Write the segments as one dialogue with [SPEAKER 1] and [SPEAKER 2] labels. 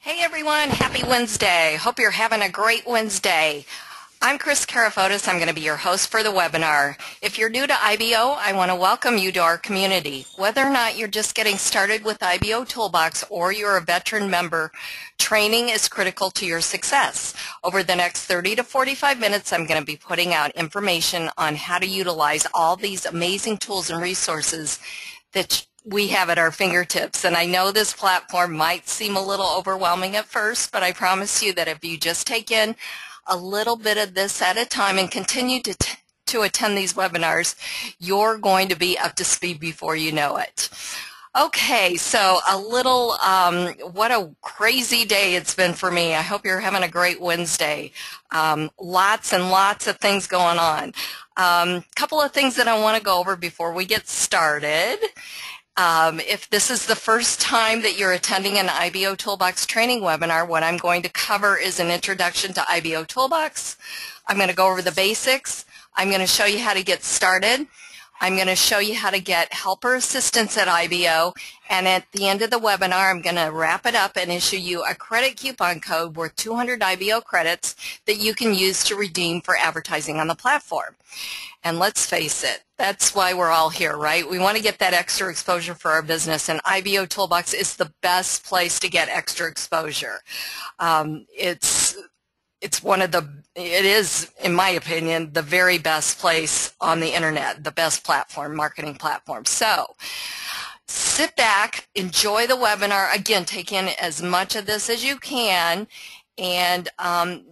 [SPEAKER 1] Hey everyone, happy Wednesday. Hope you're having a great Wednesday. I'm Kris Karafotas. I'm going to be your host for the webinar. If you're new to IBO, I want to welcome you to our community. Whether or not you're just getting started with IBOtoolbox or you're a veteran member, training is critical to your success. Over the next 30 to 45 minutes, I'm going to be putting out information on how to utilize all these amazing tools and resources that we have at our fingertips. And I know this platform might seem a little overwhelming at first, but I promise you that if you just take in a little bit of this at a time and continue to attend these webinars, you're going to be up to speed before you know it. Okay, so what a crazy day it's been for me. I hope you're having a great Wednesday. Lots and lots of things going on. Couple of things that I want to go over before we get started. If this is the first time that you're attending an IBOtoolbox training webinar, what I'm going to cover is an introduction to IBOtoolbox. I'm going to go over the basics. I'm going to show you how to get started. I'm going to show you how to get helper assistance at IBO, and at the end of the webinar, I'm going to wrap it up and issue you a credit coupon code worth 200 IBO credits that you can use to redeem for advertising on the platform. And let's face it, that's why we're all here, right? We want to get that extra exposure for our business, and IBOtoolbox is the best place to get extra exposure. It is, in my opinion, the very best place on the internet, the best platform, marketing platform. So sit back, enjoy the webinar. Again, take in as much of this as you can. And I'm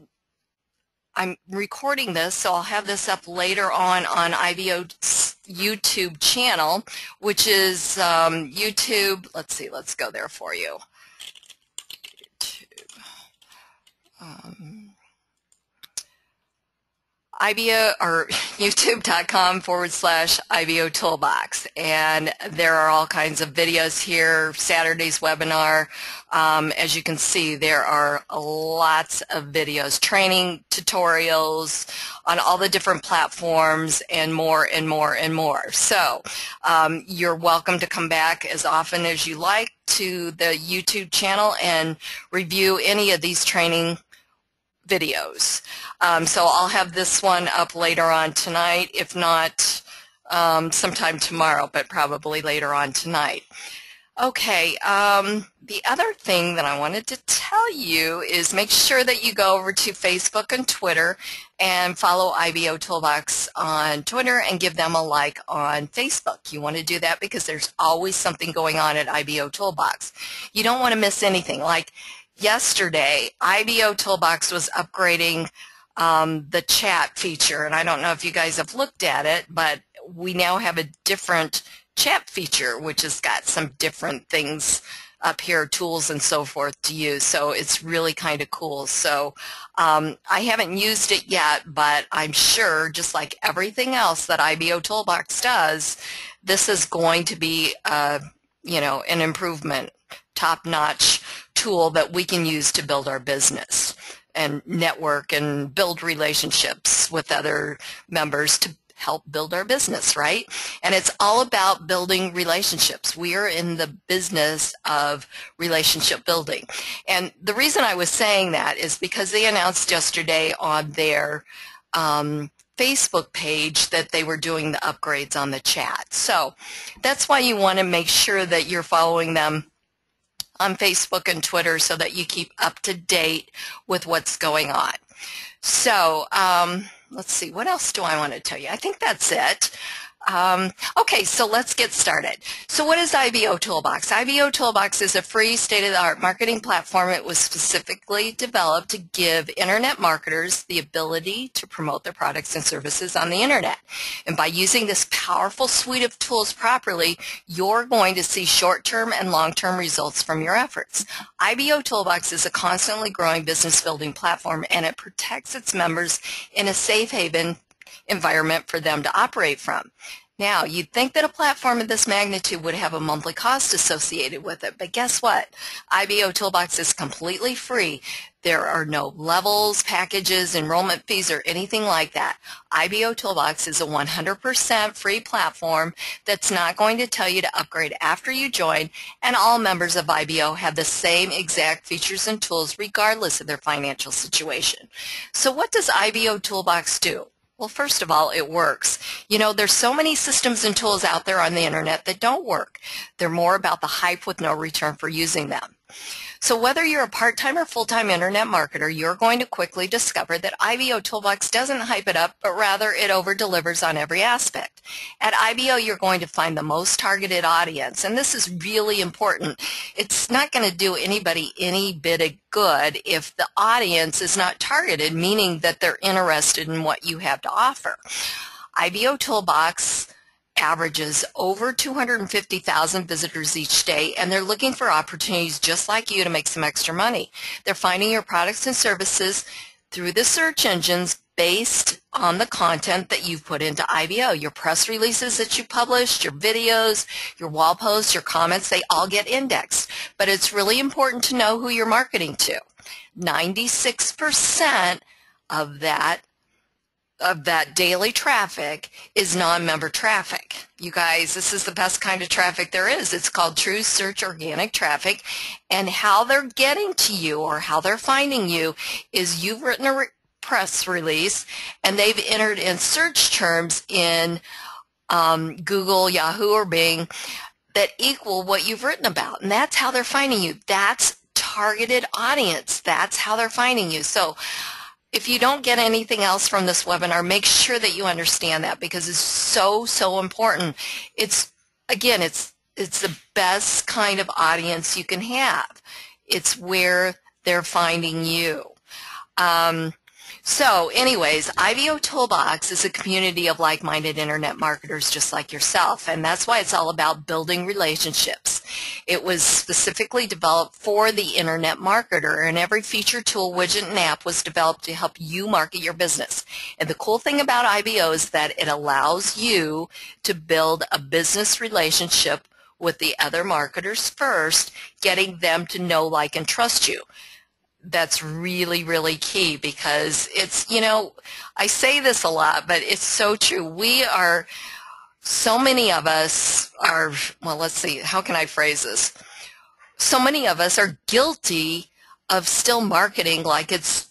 [SPEAKER 1] recording this, so I'll have this up later on IBO's YouTube channel, which is YouTube. Let's see, let's go there for you. YouTube.com/IBOtoolbox, and there are all kinds of videos here. Saturday's webinar, as you can see, there are lots of videos, training tutorials on all the different platforms, and more and more and more. So you're welcome to come back as often as you like to the YouTube channel and review any of these training videos. So I'll have this one up later on tonight, if not sometime tomorrow, but probably later on tonight. Okay, the other thing that I wanted to tell you is make sure that you go over to Facebook and Twitter and follow IBOtoolbox on Twitter and give them a like on Facebook. You want to do that because there's always something going on at IBOtoolbox. You don't want to miss anything. Like yesterday, IBOtoolbox was upgrading the chat feature, and I don't know if you guys have looked at it, but we now have a different chat feature, which has got some different things up here, tools and so forth to use, so it's really kind of cool. So I haven't used it yet, but I'm sure, just like everything else that IBOtoolbox does, this is going to be you know, an improvement, top-notch tool that we can use to build our business and network and build relationships with other members to help build our business, right? And it's all about building relationships. We are in the business of relationship building. And the reason I was saying that is because they announced yesterday on their Facebook page that they were doing the upgrades on the chat. So that's why you want to make sure that you're following them on Facebook and Twitter so that you keep up to date with what's going on. So let's see, what else do I want to tell you? I think that's it. Okay, so let's get started. So what is IBOtoolbox? IBOtoolbox is a free state-of-the-art marketing platform. It was specifically developed to give internet marketers the ability to promote their products and services on the internet. And by using this powerful suite of tools properly, you're going to see short-term and long-term results from your efforts. IBOtoolbox is a constantly growing business building platform, and it protects its members in a safe haven environment for them to operate from. Now, you'd think that a platform of this magnitude would have a monthly cost associated with it, but guess what? IBOtoolbox is completely free. There are no levels, packages, enrollment fees, or anything like that. IBOtoolbox is a 100% free platform that's not going to tell you to upgrade after you join, and all members of IBO have the same exact features and tools regardless of their financial situation. So what does IBOtoolbox do? Well, first of all, it works. You know, there's so many systems and tools out there on the internet that don't work. They're more about the hype with no return for using them. So whether you're a part-time or full-time internet marketer, you're going to quickly discover that IBOtoolbox doesn't hype it up, but rather it over-delivers on every aspect. At IBO, you're going to find the most targeted audience, and this is really important. It's not going to do anybody any bit of good if the audience is not targeted, meaning that they're interested in what you have to offer. IBOtoolbox averages over 250,000 visitors each day, and they're looking for opportunities just like you to make some extra money. They're finding your products and services through the search engines based on the content that you've put into IBO. Your press releases that you published, your videos, your wall posts, your comments, they all get indexed. But it's really important to know who you're marketing to. 96% of that daily traffic is non-member traffic. You guys, this is the best kind of traffic there is. It's called true search organic traffic, and how they're getting to you or how they're finding you is you've written a press release and they've entered in search terms in Google, Yahoo, or Bing that equal what you've written about, and that's how they're finding you. That's targeted audience. That's how they're finding you. So if you don't get anything else from this webinar, make sure that you understand that, because it's so, so important. It's, again, it's the best kind of audience you can have. It's where they're finding you. So anyways, IBOtoolbox is a community of like-minded internet marketers just like yourself, and that's why it's all about building relationships. It was specifically developed for the internet marketer, and every feature, tool, widget, and app was developed to help you market your business. And the cool thing about IBO is that it allows you to build a business relationship with the other marketers first, getting them to know, like, and trust you. That's really, really key, because it's, you know, I say this a lot, but it's so true. So many of us are, well, let's see, how can I phrase this? So many of us are guilty of still marketing like it's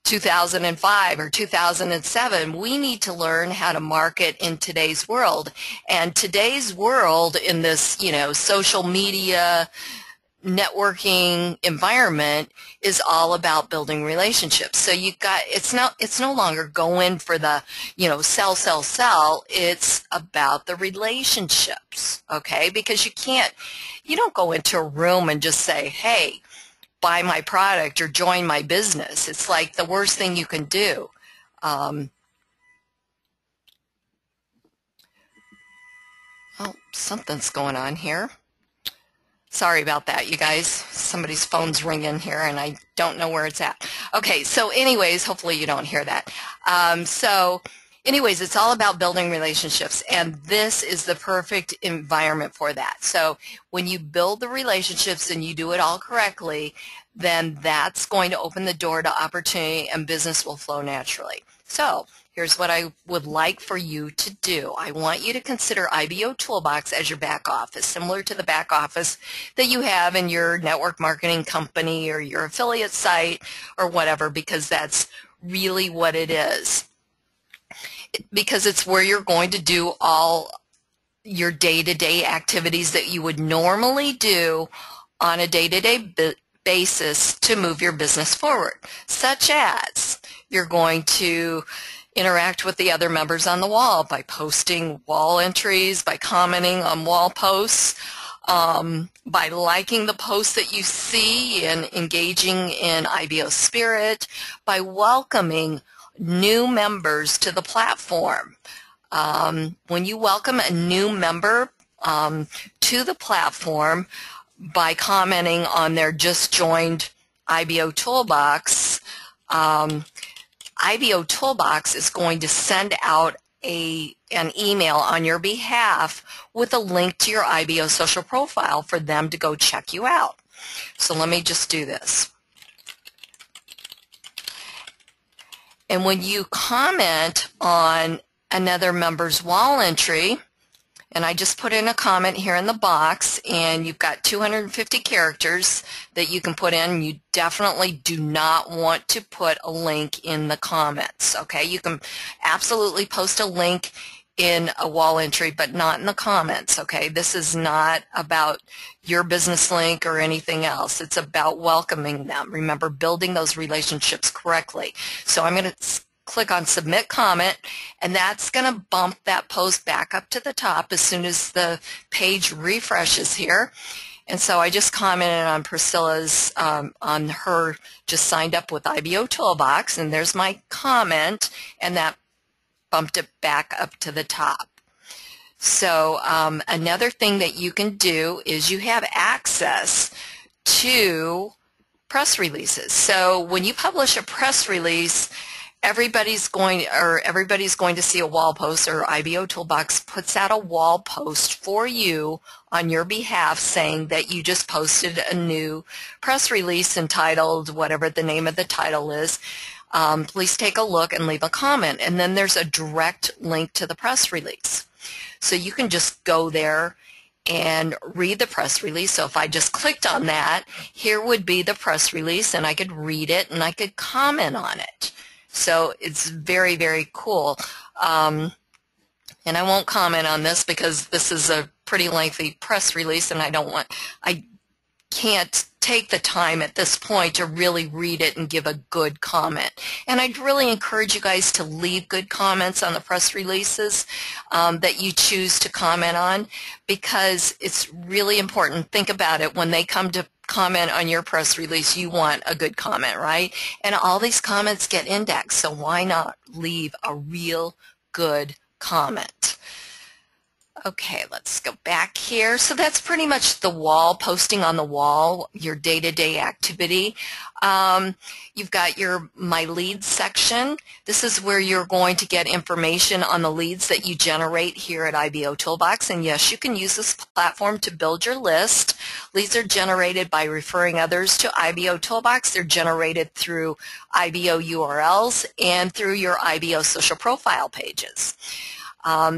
[SPEAKER 1] 2005 or 2007. We need to learn how to market in today's world. And today's world, in this, you know, social media networking environment, is all about building relationships. So it's no longer going for the, you know, sell. It's about the relationships, okay? Because you don't go into a room and just say, hey, buy my product or join my business. It's like the worst thing you can do. Oh, something's going on here. Sorry about that, you guys. Somebody's phone's ringing here, and I don't know where it's at. Okay, so anyways, hopefully you don't hear that. So anyways, it's all about building relationships, and this is the perfect environment for that. So when you build the relationships and you do it all correctly, then that's going to open the door to opportunity, and business will flow naturally. So here's what I would like for you to do. I want you to consider IBOtoolbox as your back office, similar to the back office that you have in your network marketing company or your affiliate site or whatever, because that's really what it is. Because it's where you're going to do all your day-to-day activities that you would normally do on a day-to-day basis to move your business forward, such as you're going to interact with the other members on the wall by posting wall entries, by commenting on wall posts, by liking the posts that you see and engaging in IBO spirit, by welcoming new members to the platform. When you welcome a new member to the platform by commenting on their just joined IBOtoolbox, IBOtoolbox is going to send out a an email on your behalf with a link to your IBO social profile for them to go check you out. So let me just do this. And when you comment on another member's wall entry, and I just put in a comment here in the box, and you've got 250 characters that you can put in. You definitely do not want to put a link in the comments, okay? You can absolutely post a link in a wall entry, but not in the comments, okay? This is not about your business link or anything else. It's about welcoming them. Remember, building those relationships correctly. So I'm going to click on Submit Comment, and that's going to bump that post back up to the top as soon as the page refreshes here. And so I just commented on Priscilla's, on her just signed up with IBOtoolbox, and there's my comment, and that bumped it back up to the top. So another thing that you can do is you have access to press releases. So when you publish a press release, everybody's going to see a wall post, or IBOtoolbox puts out a wall post for you on your behalf saying that you just posted a new press release entitled whatever the name of the title is. Please take a look and leave a comment. And then there's a direct link to the press release. So you can just go there and read the press release. So if I just clicked on that, here would be the press release, and I could read it and I could comment on it. So it's very, very cool. And I won't comment on this because this is a pretty lengthy press release, and I can't take the time at this point to really read it and give a good comment. And I'd really encourage you guys to leave good comments on the press releases that you choose to comment on, because it's really important. Think about it. When they come to comment on your press release, you want a good comment, right? And all these comments get indexed, so why not leave a real good comment? Okay, let's go back here. So that's pretty much the wall, posting on the wall, your day-to-day activity. You've got your My Leads section. This is where you're going to get information on the leads that you generate here at IBOtoolbox. And yes, you can use this platform to build your list. Leads are generated by referring others to IBOtoolbox. They're generated through IBO URLs and through your IBO social profile pages.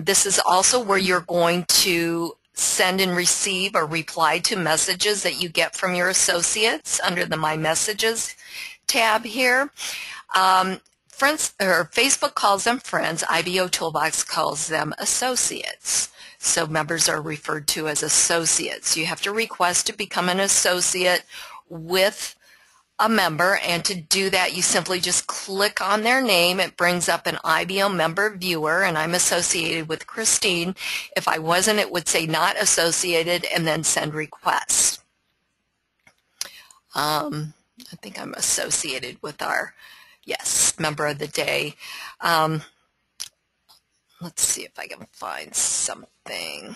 [SPEAKER 1] This is also where you're going to send and receive or reply to messages that you get from your associates under the My Messages tab here. Friends, or Facebook calls them friends. IBOtoolbox calls them associates. So members are referred to as associates. You have to request to become an associate with a member, and to do that you simply just click on their name. It brings up an IBO member viewer, and I'm associated with Christine. If I wasn't, it would say not associated and then send request. I think I'm associated with our, yes, member of the day. Let's see if I can find something,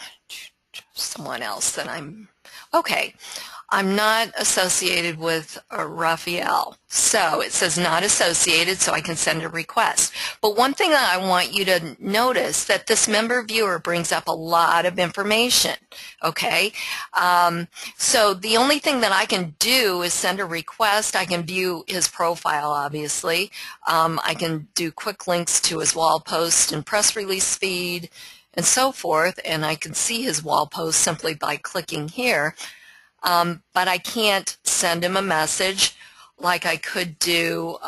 [SPEAKER 1] someone else that I'm, okay. I'm not associated with Raphael. So it says not associated, so I can send a request. But one thing that I want you to notice, that this member viewer brings up a lot of information, okay? So the only thing that I can do is send a request. I can view his profile, obviously. I can do quick links to his wall post and press release feed and so forth, and I can see his wall post simply by clicking here. But I can't send him a message like I could do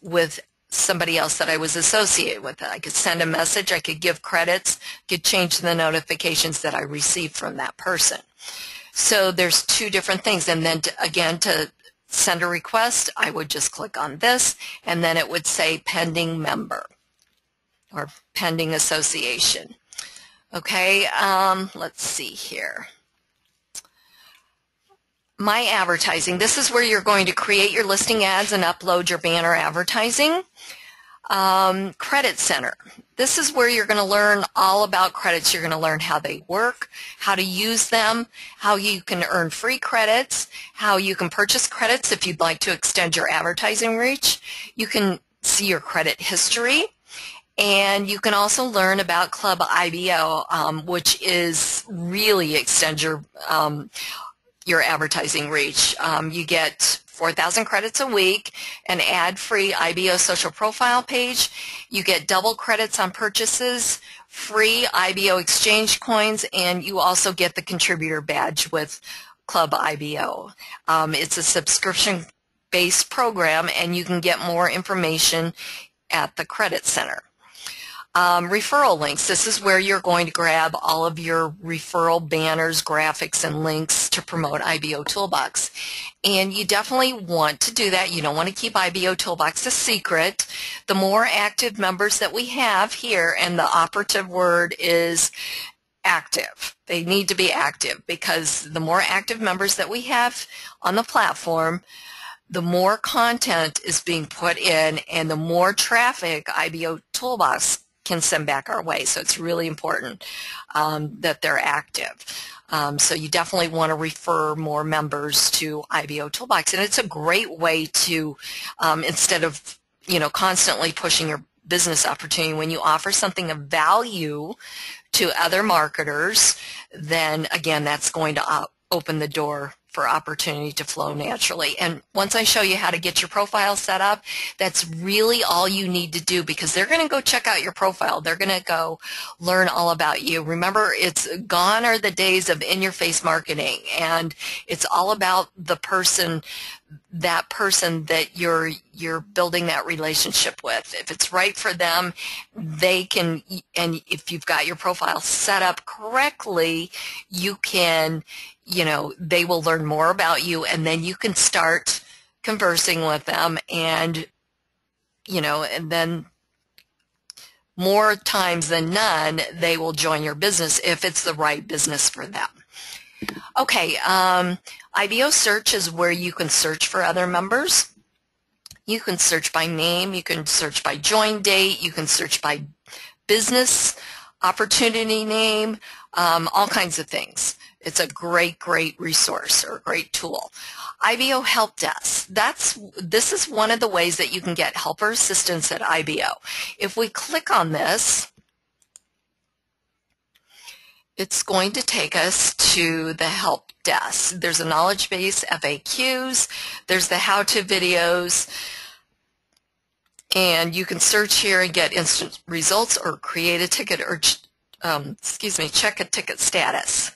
[SPEAKER 1] with somebody else that I was associated with. I could send a message, I could give credits, could change the notifications that I received from that person. So there's two different things. And then again, to send a request, I would just click on this, and then it would say pending member or pending association. Okay, let's see here. My advertising. This is where you're going to create your listing ads and upload your banner advertising. Credit Center. This is where you're going to learn all about credits. You're going to learn how they work, how to use them, how you can earn free credits, how you can purchase credits if you'd like to extend your advertising reach. You can see your credit history, And you can also learn about Club IBO, which is really extend your advertising reach. You get 4,000 credits a week, an ad-free IBO social profile page. You get double credits on purchases, free IBO exchange coins, and you also get the contributor badge with Club IBO. It's a subscription-based program, and you can get more information at the Credit Center. Referral links. This is where you're going to grab all of your referral banners, graphics, and links to promote IBOtoolbox. And you definitely want to do that. You don't want to keep IBOtoolbox a secret. The more active members that we have here, and the operative word is active. They need to be active, because the more active members that we have on the platform, the more content is being put in and the more traffic IBOtoolbox can send back our way. So it's really important that they're active. So you definitely want to refer more members to IBOtoolbox. And it's a great way to, instead of, constantly pushing your business opportunity, when you offer something of value to other marketers, then again, that's going to open the door for opportunity to flow naturally. And once I show you how to get your profile set up, that's really all you need to do, because they're going to go check out your profile. They're going to go learn all about you. Remember, it's gone are the days of in-your-face marketing, and it's all about the person that you're building that relationship with. If it's right for them, they can, and if you've got your profile set up correctly, you can, they will learn more about you, and then you can start conversing with them, and and then more times than none, they will join your business if it's the right business for them. Okay, IBO search is where you can search for other members. You can search by name, you can search by join date, you can search by business opportunity name, all kinds of things. It's a great resource, or a great tool. IBO Help Desk. This is one of the ways that you can get helper assistance at IBO. If we click on this, it's going to take us to the help desk. There's a knowledge base, FAQs, there's the how-to videos, and you can search here and get instant results, or create a ticket, or check a ticket status.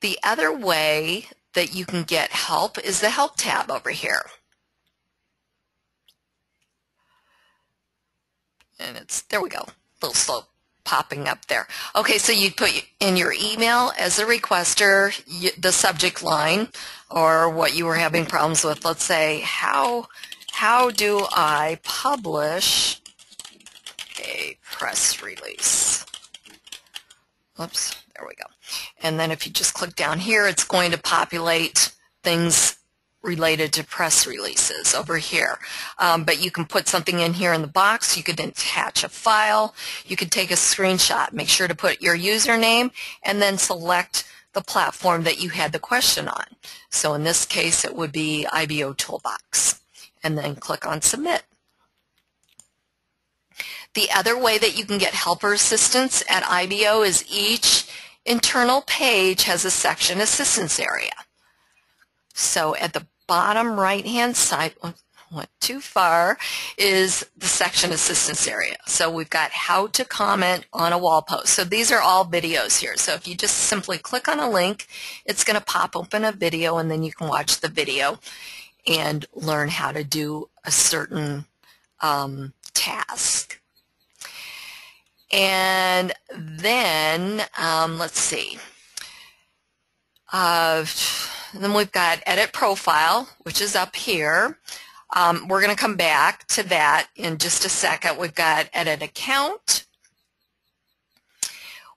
[SPEAKER 1] The other way that you can get help is the help tab over here. And there we go, a little slow popping up there. Okay, so you put in your email as a requester, the subject line, or what you were having problems with. Let's say, how do I publish a press release? Oops, there we go. And then if you just click down here, it's going to populate things related to press releases over here. But you can put something in here in the box. You could attach a file. You could take a screenshot. Make sure to put your username and then select the platform that you had the question on. So in this case, it would be IBOtoolbox. And then click on Submit. The other way that you can get helper assistance at IBO is each internal page has a section assistance area. So at the bottom right-hand side, went too far, is the section assistance area. So we've got how to comment on a wall post. So these are all videos here. So if you just simply click on a link, it's going to pop open a video, and then you can watch the video and learn how to do a certain task. And then, let's see, then we've got Edit Profile, which is up here. We're going to come back to that in just a second. We've got Edit Account.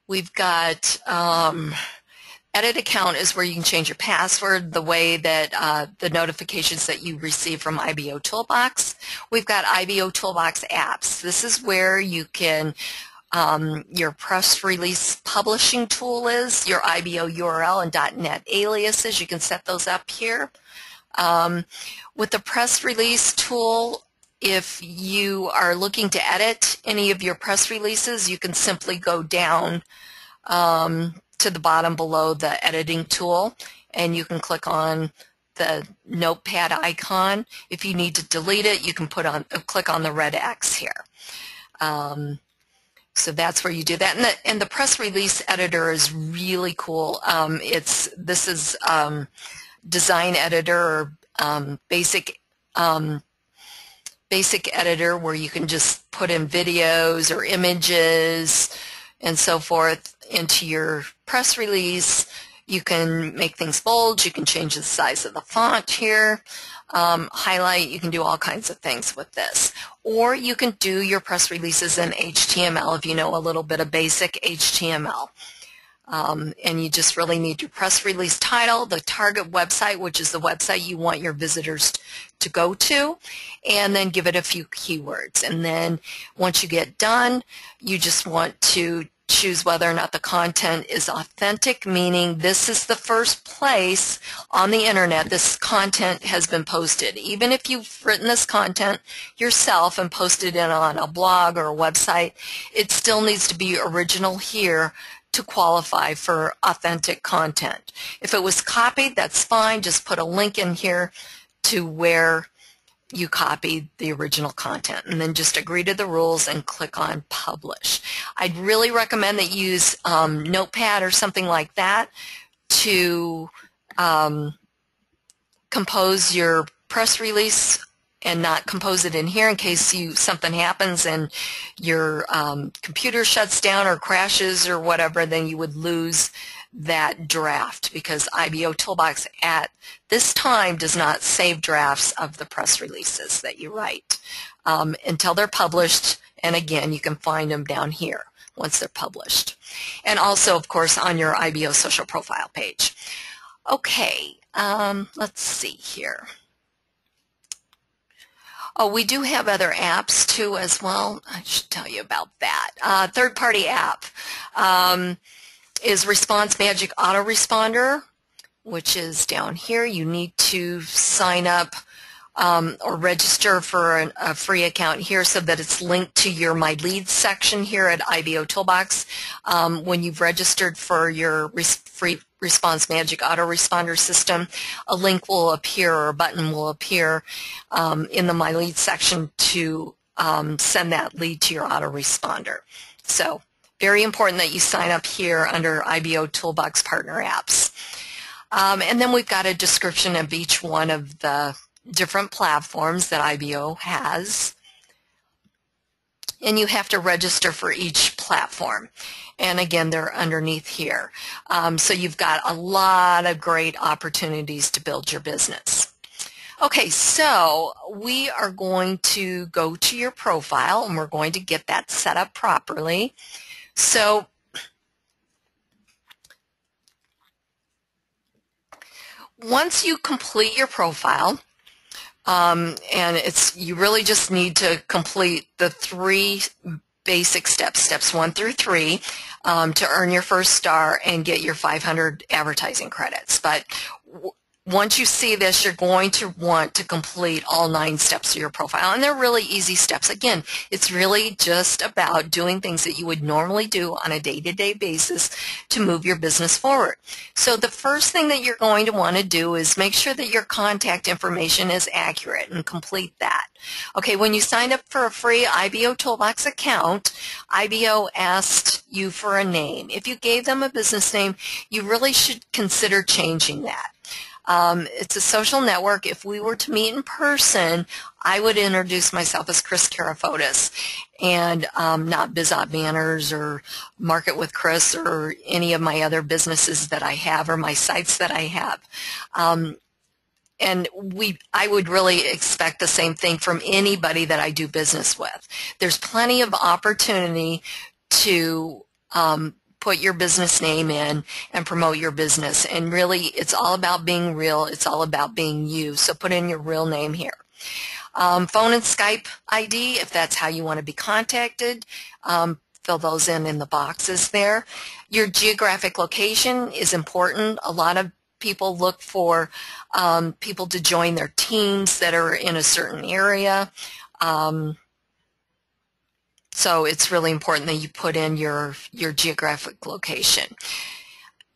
[SPEAKER 1] We've got Edit Account is where you can change your password, the way that the notifications that you receive from IBOtoolbox. We've got IBOtoolbox apps. This is where you can your press release publishing tool is, your IBO URL and .NET aliases. You can set those up here. With the press release tool, if you are looking to edit any of your press releases, you can simply go down to the bottom below the editing tool, and you can click on the notepad icon. If you need to delete it, you can click on the red X here. So that's where you do that. And the press release editor is really cool. This is design editor or basic editor, where you can just put in videos or images and so forth into your press release. You can make things bold. You can change the size of the font here, highlight. You can do all kinds of things with this. Or you can do your press releases in HTML if you know a little bit of basic HTML. And you just really need your press release title, the target website, which is the website you want your visitors to go to, and then give it a few keywords. And then once you get done, you just want to choose whether or not the content is authentic, meaning this is the first place on the internet this content has been posted. Even if you've written this content yourself and posted it on a blog or a website, it still needs to be original here to qualify for authentic content. If it was copied, that's fine. Just put a link in here to where you copied the original content, and then just agree to the rules and click on publish. I'd really recommend that you use Notepad or something like that to compose your press release and not compose it in here in case something happens and your computer shuts down or crashes or whatever. Then you would lose that draft, because IBOtoolbox at this time does not save drafts of the press releases that you write until they're published. And again, you can find them down here once they're published. And also, of course, on your IBO social profile page. Okay, let's see here. Oh, we do have other apps too as well. I should tell you about that. Third-party app is Response Magic Autoresponder, which is down here. You need to sign up or register for a free account here so that it's linked to your My Leads section here at IBOtoolbox. When you've registered for your free Response Magic Autoresponder system, a link will appear or a button will appear in the My Leads section to send that lead to your autoresponder. So very important that you sign up here under IBOtoolbox Partner Apps. And then we've got a description of each one of the different platforms that IBO has. And you have to register for each platform. And again, they're underneath here. So you've got a lot of great opportunities to build your business. Okay, so we are going to go to your profile and we're going to get that set up properly. So once you complete your profile, and you really just need to complete the 3 basic steps, steps 1 through 3, to earn your first star and get your 500 advertising credits. But once you see this, you're going to want to complete all 9 steps of your profile. And they're really easy steps. Again, it's really just about doing things that you would normally do on a day-to-day basis to move your business forward. So the first thing that you're going to want to do is make sure that your contact information is accurate and complete that. Okay, when you signed up for a free IBOtoolbox account, IBO asked you for a name. If you gave them a business name, you really should consider changing that. It's a social network. If we were to meet in person, I would introduce myself as Kris Karafotas and not BizOp Manners or Market with Kris or any of my other businesses that I have or my sites that I have. And I would really expect the same thing from anybody that I do business with. There's plenty of opportunity to put your business name in and promote your business. And really, it's all about being real. It's all about being you. So put in your real name here. Phone and Skype ID, if that's how you want to be contacted. Fill those in the boxes there. Your geographic location is important. A lot of people look for people to join their teams that are in a certain area. So it's really important that you put in your geographic location.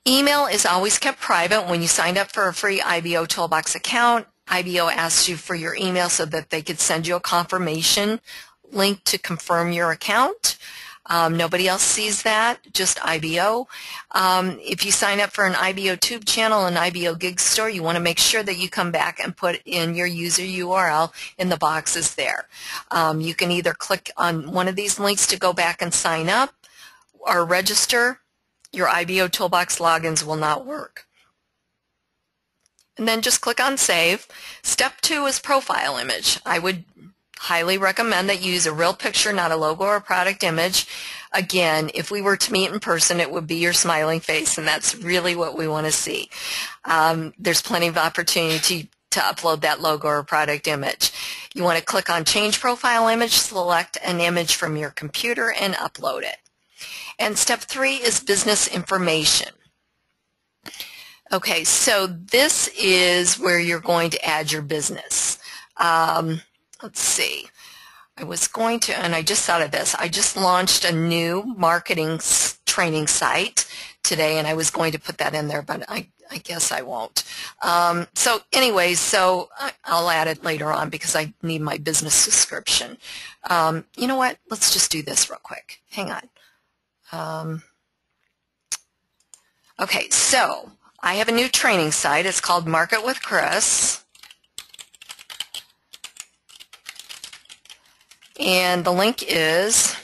[SPEAKER 1] Email is always kept private. When you signed up for a free IBOtoolbox account, IBO asks you for your email so that they could send you a confirmation link to confirm your account. Nobody else sees that, just IBO. If you sign up for an IBO Tube channel, an IBO Gig Store, you want to make sure that you come back and put in your user URL in the boxes there. You can either click on one of these links to go back and sign up or register. Your IBOtoolbox logins will not work. And then just click on Save. Step 2 is profile image. I would highly recommend that you use a real picture, not a logo or a product image. Again, if we were to meet in person, it would be your smiling face, and that's really what we want to see. There's plenty of opportunity to upload that logo or product image. You want to click on Change Profile Image, select an image from your computer, and upload it. And step 3 is business information. Okay, so this is where you're going to add your business. Let's see. I was going to, and I just thought of this, I just launched a new marketing training site today, and I was going to put that in there, but I guess I won't. So anyways, so I'll add it later on because I need my business description. You know what? Let's just do this real quick. Hang on. Okay, so I have a new training site. It's called Market with Kris. And the link is,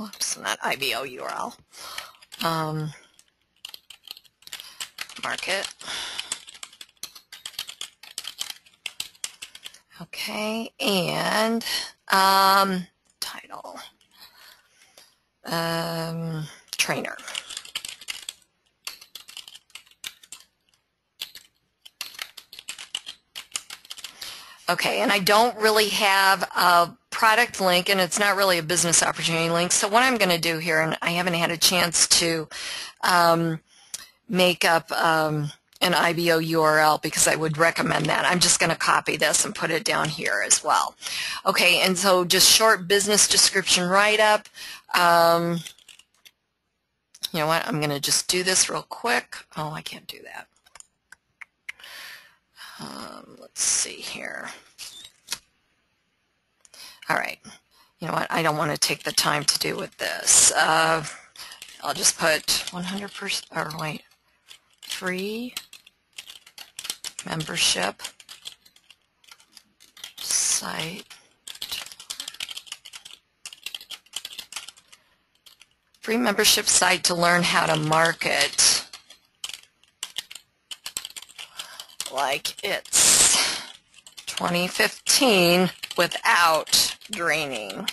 [SPEAKER 1] oops, not IBO URL, market. Okay, and title, trainer. Okay, and I don't really have a product link, and it's not really a business opportunity link. So what I'm going to do here, and I haven't had a chance to make up an IBO URL because I would recommend that. I'm just going to copy this and put it down here as well. Okay, and so just short business description write-up. You know what? I'm going to just do this real quick. Oh, I can't do that. Let's see here. All right. You know what? I don't want to take the time to do with this. I'll just put 100%, or wait, free membership site. Free membership site to learn how to market like it's 2015 without draining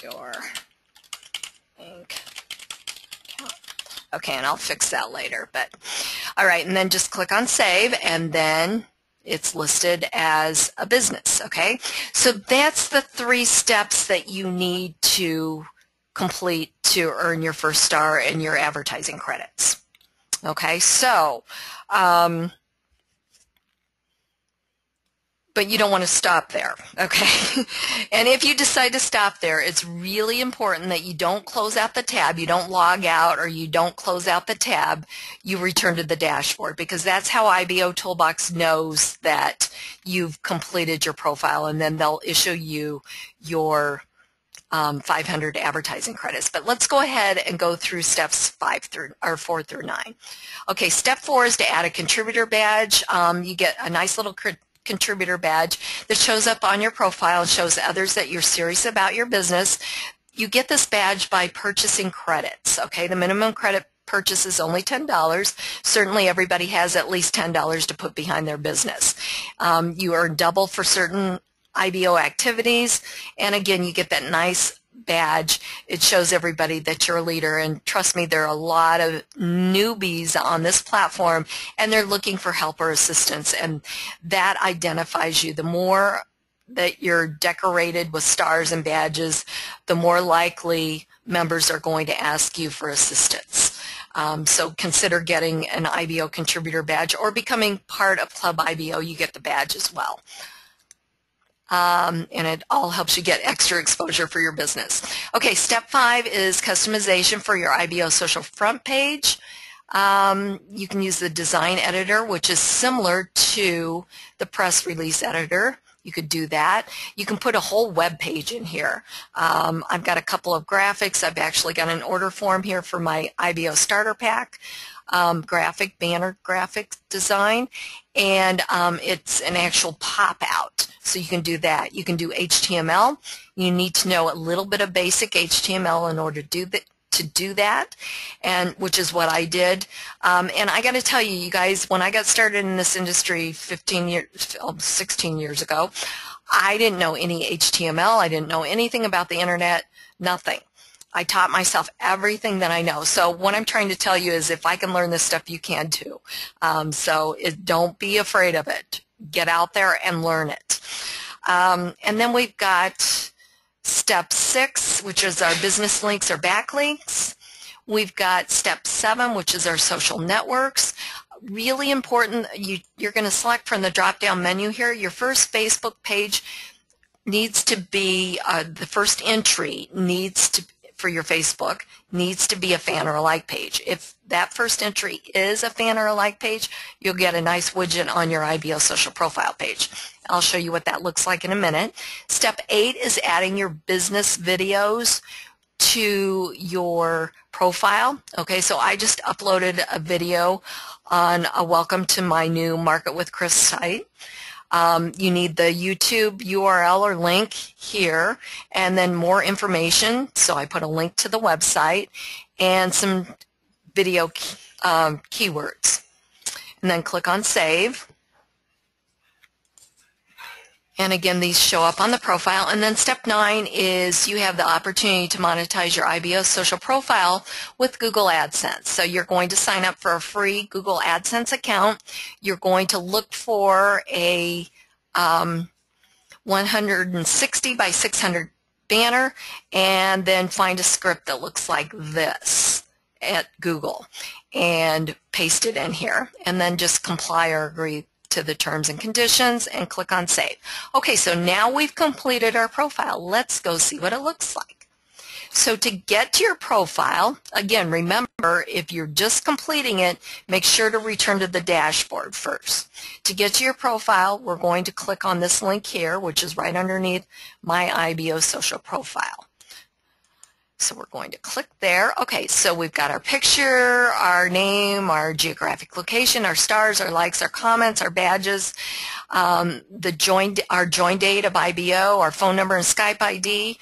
[SPEAKER 1] your bank account. Okay, and I'll fix that later. But all right, and then just click on Save, and then it's listed as a business. Okay, so that's the 3 steps that you need to complete to earn your first star and your advertising credits. Okay, so but you don't want to stop there, okay? And if you decide to stop there, it's really important that you don't close out the tab, you don't log out, or you don't close out the tab, you return to the dashboard, because that's how IBOtoolbox knows that you've completed your profile, and then they'll issue you your 500 advertising credits. But let's go ahead and go through steps 4 through 9. Okay, step 4 is to add a contributor badge. You get a nice little contributor badge that shows up on your profile and shows others that you're serious about your business. You get this badge by purchasing credits. Okay, the minimum credit purchase is only $10. Certainly everybody has at least $10 to put behind their business. You earn double for certain IBO activities, and again, you get that nice badge. It shows everybody that you're a leader, and trust me, there are a lot of newbies on this platform, and they're looking for help or assistance, and that identifies you. The more that you're decorated with stars and badges, the more likely members are going to ask you for assistance. So consider getting an IBO contributor badge or becoming part of Club IBO. You get the badge as well. And it all helps you get extra exposure for your business. Okay, step 5 is customization for your IBO social front page. You can use the design editor, which is similar to the press release editor. You could do that. You can put a whole web page in here. I've got a couple of graphics. I've actually got an order form here for my IBO starter pack. Banner graphic design, and it's an actual pop out, so you can do that. You can do HTML. You need to know a little bit of basic HTML in order to do that, and which is what I did. And I got to tell you, you guys, when I got started in this industry 16 years ago, I didn't know any HTML. I didn't know anything about the internet, nothing. I taught myself everything that I know. So what I'm trying to tell you is if I can learn this stuff, you can too. Don't be afraid of it. Get out there and learn it. And then we've got step 6, which is our business links or backlinks. We've got step 7, which is our social networks. Really important, you're going to select from the drop-down menu here. Your first Facebook page needs to be, the first entry for your Facebook needs to be a fan or a like page. If that first entry is a fan or a like page, you'll get a nice widget on your IBO social profile page. I'll show you what that looks like in a minute. Step 8 is adding your business videos to your profile. Okay, so I just uploaded a video on a welcome to my new Market with Kris site. You need the YouTube URL or link here, and then more information. So I put a link to the website and some video keywords. And then click on Save. And again, these show up on the profile. And then step 9 is you have the opportunity to monetize your IBO social profile with Google AdSense. So you're going to sign up for a free Google AdSense account. You're going to look for a 160 by 600 banner and then find a script that looks like this at Google and paste it in here. And then just comply or agree to the terms and conditions and click on Save. Okay, so now we've completed our profile. Let's go see what it looks like. So to get to your profile, again, remember, if you're just completing it, make sure to return to the dashboard first. To get to your profile, we're going to click on this link here, which is right underneath my IBO social profile. So we're going to click there. Okay, so we've got our picture, our name, our geographic location, our stars, our likes, our comments, our badges, our join date of IBO, our phone number and Skype ID,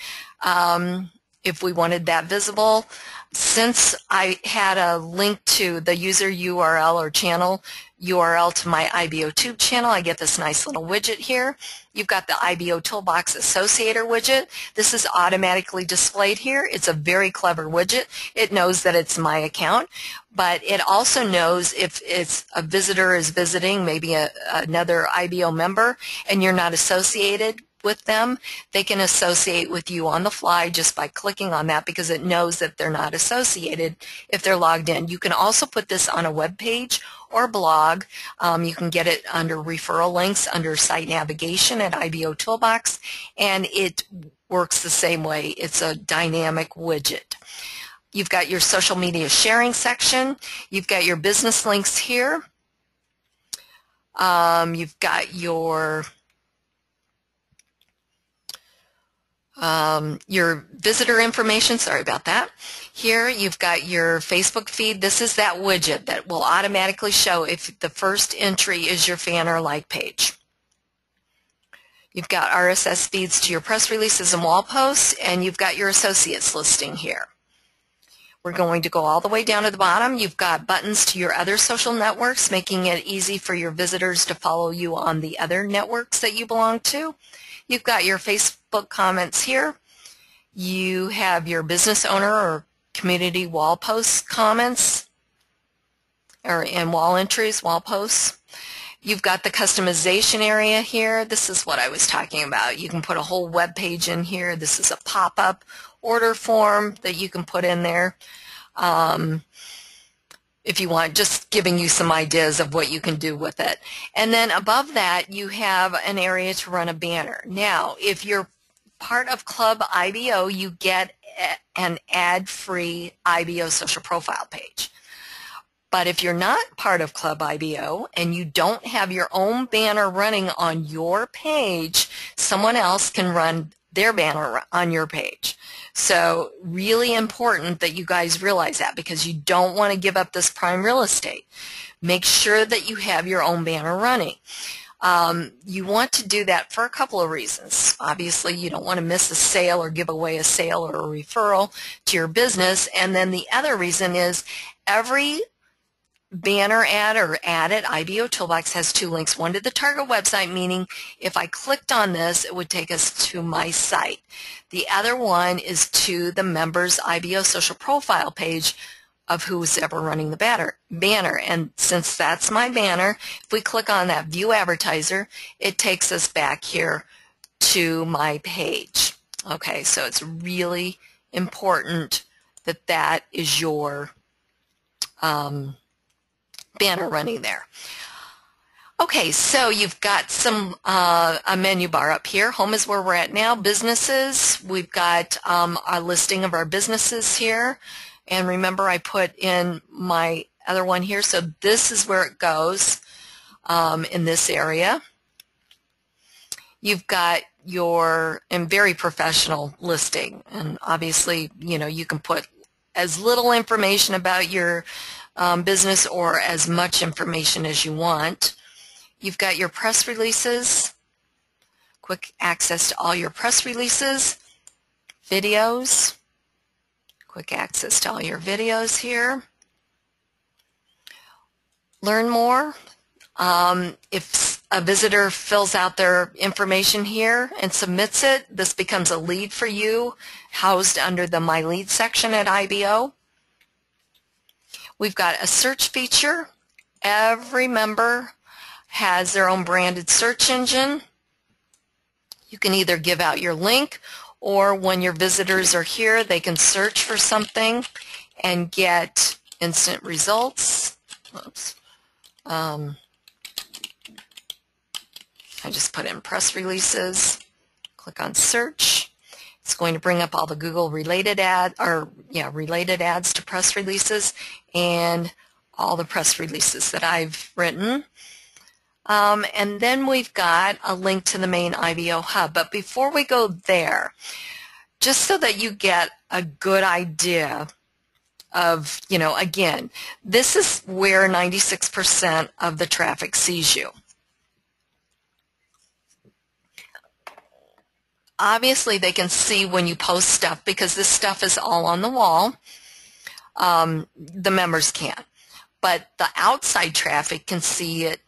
[SPEAKER 1] if we wanted that visible. Since I had a link to the user URL or channel URL to my IBOTube channel, I get this nice little widget here. You've got the IBOtoolbox Associator widget. This is automatically displayed here. It's a very clever widget. It knows that it's my account, but it also knows if it's a visitor is visiting, maybe another IBO member, and you're not associated with them, they can associate with you on the fly just by clicking on that because it knows that they're not associated if they're logged in. You can also put this on a web page or blog. You can get it under referral links under site navigation at IBOtoolbox, and it works the same way. It's a dynamic widget. You've got your social media sharing section. You've got your business links here. You've got your visitor information, sorry about that. Here you've got your Facebook feed. This is that widget that will automatically show if the first entry is your fan or like page. You've got RSS feeds to your press releases and wall posts, and you've got your associates listing here. We're going to go all the way down to the bottom. You've got buttons to your other social networks, making it easy for your visitors to follow you on the other networks that you belong to. You've got your Facebook comments here. You have your business owner or community wall post comments and wall entries, wall posts. You've got the customization area here. This is what I was talking about. You can put a whole web page in here. This is a pop-up order form that you can put in there. if you want, just giving you some ideas of what you can do with it. And then above that, you have an area to run a banner. Now, if you're part of Club IBO, you get an ad-free IBO social profile page. But if you're not part of Club IBO and you don't have your own banner running on your page, someone else can run their banner on your page. So really important that you guys realize that, because you don't want to give up this prime real estate. Make sure that you have your own banner running. You want to do that for a couple of reasons. Obviously, you don't want to miss a sale or give away a sale or a referral to your business. And then the other reason is every banner ad or ad at IBOtoolbox has two links. One to the target website, meaning if I clicked on this, it would take us to my site. The other one is to the members' IBO social profile page of who's ever running the banner. And since that's my banner, if we click on that View Advertiser, it takes us back here to my page. Okay, so it's really important that that is your banner running there. Okay, so you've got some a menu bar up here. Home is where we're at now. Businesses, we've got a listing of our businesses here. And remember, I put in my other one here, so this is where it goes in this area. You've got your very professional listing, and obviously, you know, you can put as little information about your business or as much information as you want. You've got your press releases, quick access to all your press releases, videos, quick access to all your videos here. Learn more. If a visitor fills out their information here and submits it, this becomes a lead for you, housed under the My Lead section at IBO. We've got a search feature. Every member has their own branded search engine. You can either give out your link, or when your visitors are here, they can search for something and get instant results. Oops. I just put in press releases, click on search. It's going to bring up all the Google related related ads to press releases and all the press releases that I've written. And then we've got a link to the main IBO hub. But before we go there, just so that you get a good idea of, you know, again, this is where 96% of the traffic sees you. Obviously, they can see when you post stuff because this stuff is all on the wall. The members can't. But the outside traffic can see it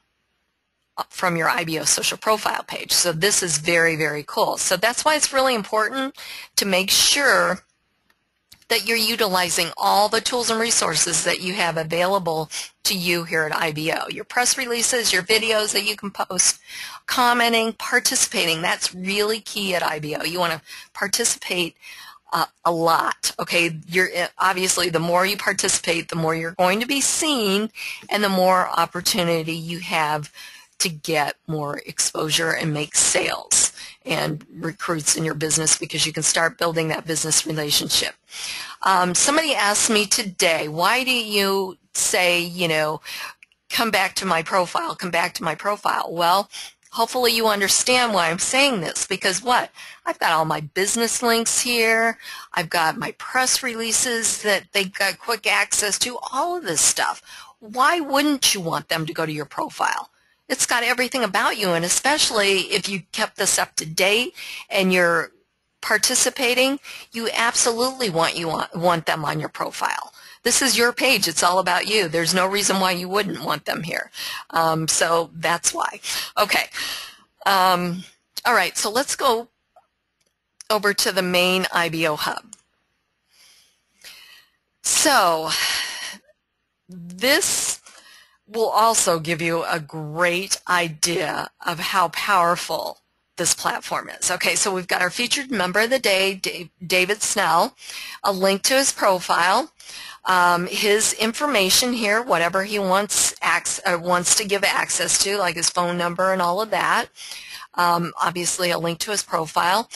[SPEAKER 1] from your IBO social profile page. So this is very, very cool. So that's why it's really important to make sure that you're utilizing all the tools and resources that you have available to you here at IBO. Your press releases, your videos that you can post, commenting, participating. That's really key at IBO. You want to participate a lot. Okay, obviously the more you participate, the more you're going to be seen, and the more opportunity you have to get more exposure and make sales and recruits in your business, because you can start building that business relationship. Somebody asked me today, why do you say, you know, come back to my profile, come back to my profile? Well, hopefully you understand why I'm saying this, because what? I've got all my business links here. I've got my press releases that they got quick access to, all of this stuff. Why wouldn't you want them to go to your profile? It's got everything about you, and especially if you kept this up to date and you're participating, you absolutely want them on your profile. This is your page. It's all about you. There's no reason why you wouldn't want them here. So that's why. Okay. All right, so let's go over to the main IBO hub. So this will also give you a great idea of how powerful this platform is. Okay, so we've got our featured member of the day, David Snell, a link to his profile, his information here, whatever he wants to give access to, like his phone number and all of that. Obviously, a link to his profile.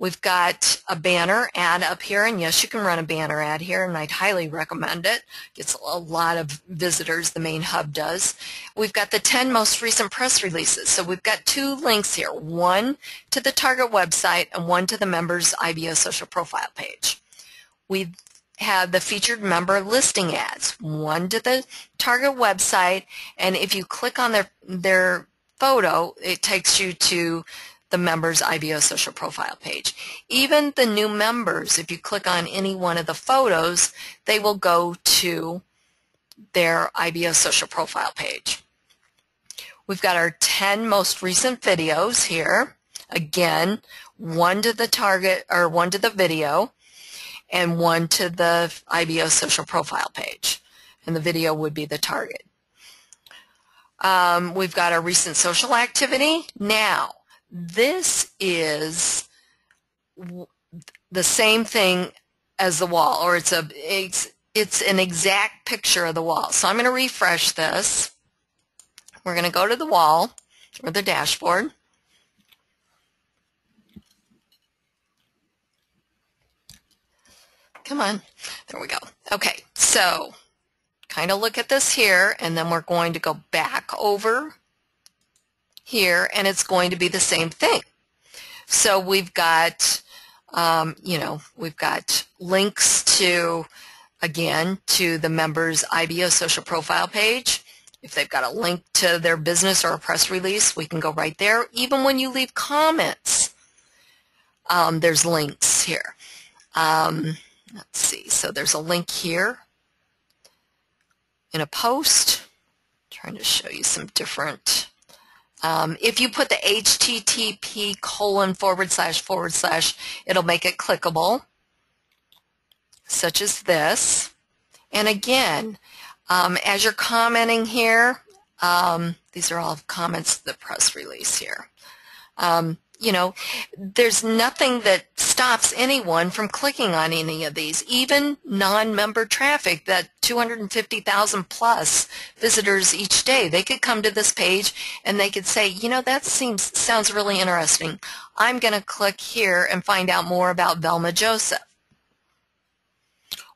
[SPEAKER 1] We've got a banner ad up here, and yes, you can run a banner ad here, and I'd highly recommend it. Gets a lot of visitors, the main hub does. We've got the 10 most recent press releases. So we've got 2 links here, one to the target website and one to the member's IBO social profile page. We've had the featured member listing ads, one to the target website, and if you click on their photo, it takes you to the member's IBO social profile page. Even the new members, if you click on any one of the photos, they will go to their IBO social profile page. We've got our 10 most recent videos here. Again, one to the target, or one to the video, and one to the IBO social profile page. And the video would be the target. We've got our recent social activity. Now, this is the same thing as the wall, or it's an exact picture of the wall. So I'm going to refresh this. We're going to go to the wall, or the dashboard. Come on. There we go. Okay, so kind of look at this here, and then we're going to go back over here, and it's going to be the same thing. So we've got, we've got links to, again, to the member's IBO social profile page. If they've got a link to their business or a press release, we can go right there. Even when you leave comments, there's links here. Let's see. So there's a link here in a post. I'm trying to show you some different. If you put the http://, it'll make it clickable, such as this. And again, as you're commenting here, these are all comments to the press release here. There's nothing that stops anyone from clicking on any of these, even non-member traffic, that 250,000 plus visitors each day. They could come to this page and they could say, that sounds really interesting. I'm going to click here and find out more about Velma Joseph.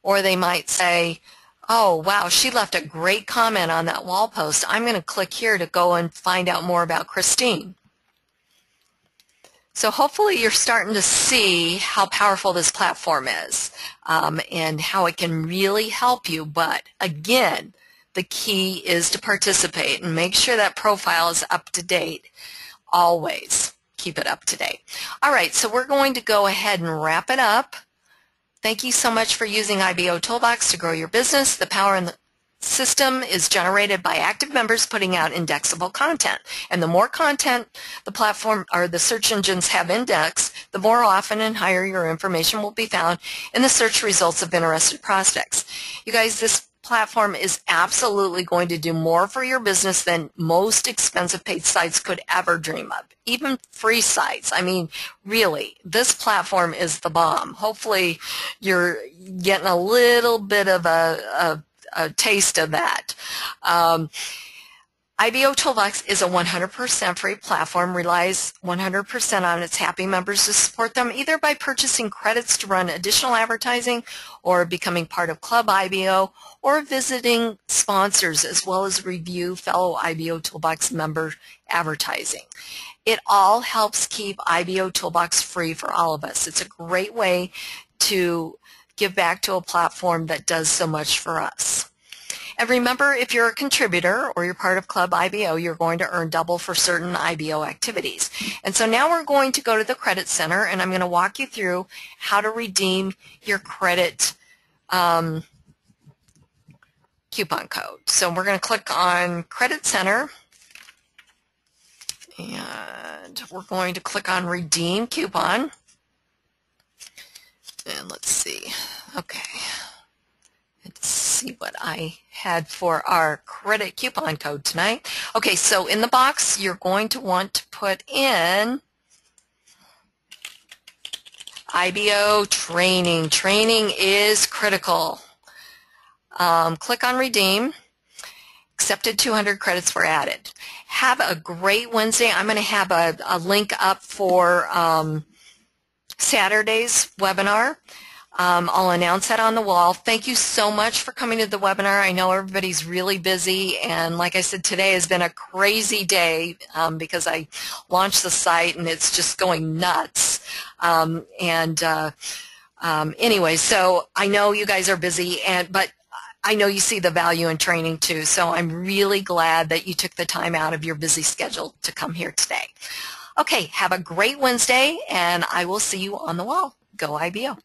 [SPEAKER 1] Or they might say, oh, wow, she left a great comment on that wall post. I'm going to click here to go and find out more about Christine. So hopefully you're starting to see how powerful this platform is, and how it can really help you. But again, the key is to participate and make sure that profile is up to date. Always keep it up to date. All right, so we're going to go ahead and wrap it up. Thank you so much for using IBOtoolbox to grow your business. The power in the system is generated by active members putting out indexable content. And the more content the platform or the search engines have indexed, the more often and higher your information will be found in the search results of interested prospects. You guys, this platform is absolutely going to do more for your business than most expensive paid sites could ever dream of. Even free sites. I mean, really, this platform is the bomb. Hopefully you're getting a little bit of a taste of that. IBOtoolbox is a 100% free platform, relies 100% on its happy members to support them, either by purchasing credits to run additional advertising, or becoming part of Club IBO, or visiting sponsors, as well as review fellow IBOtoolbox member advertising. It all helps keep IBOtoolbox free for all of us. It's a great way to give back to a platform that does so much for us. And remember, if you're a contributor or you're part of Club IBO, you're going to earn double for certain IBO activities. And so now we're going to go to the Credit Center, and I'm going to walk you through how to redeem your credit coupon code. So we're going to click on Credit Center, and we're going to click on Redeem Coupon. And let's see. Okay. Let's see what I had for our credit coupon code tonight. Okay, so in the box, you're going to want to put in IBO training. Training is critical. Click on redeem. Accepted 200 credits were added. Have a great Wednesday. I'm going to have a link up for Saturday's webinar. I'll announce that on the wall. Thank you so much for coming to the webinar. I know everybody's really busy, and like I said, today has been a crazy day because I launched the site and it's just going nuts. Anyway, so I know you guys are busy, but I know you see the value in training too, so I'm really glad that you took the time out of your busy schedule to come here today. Okay, have a great Wednesday, and I will see you on the wall. Go IBO.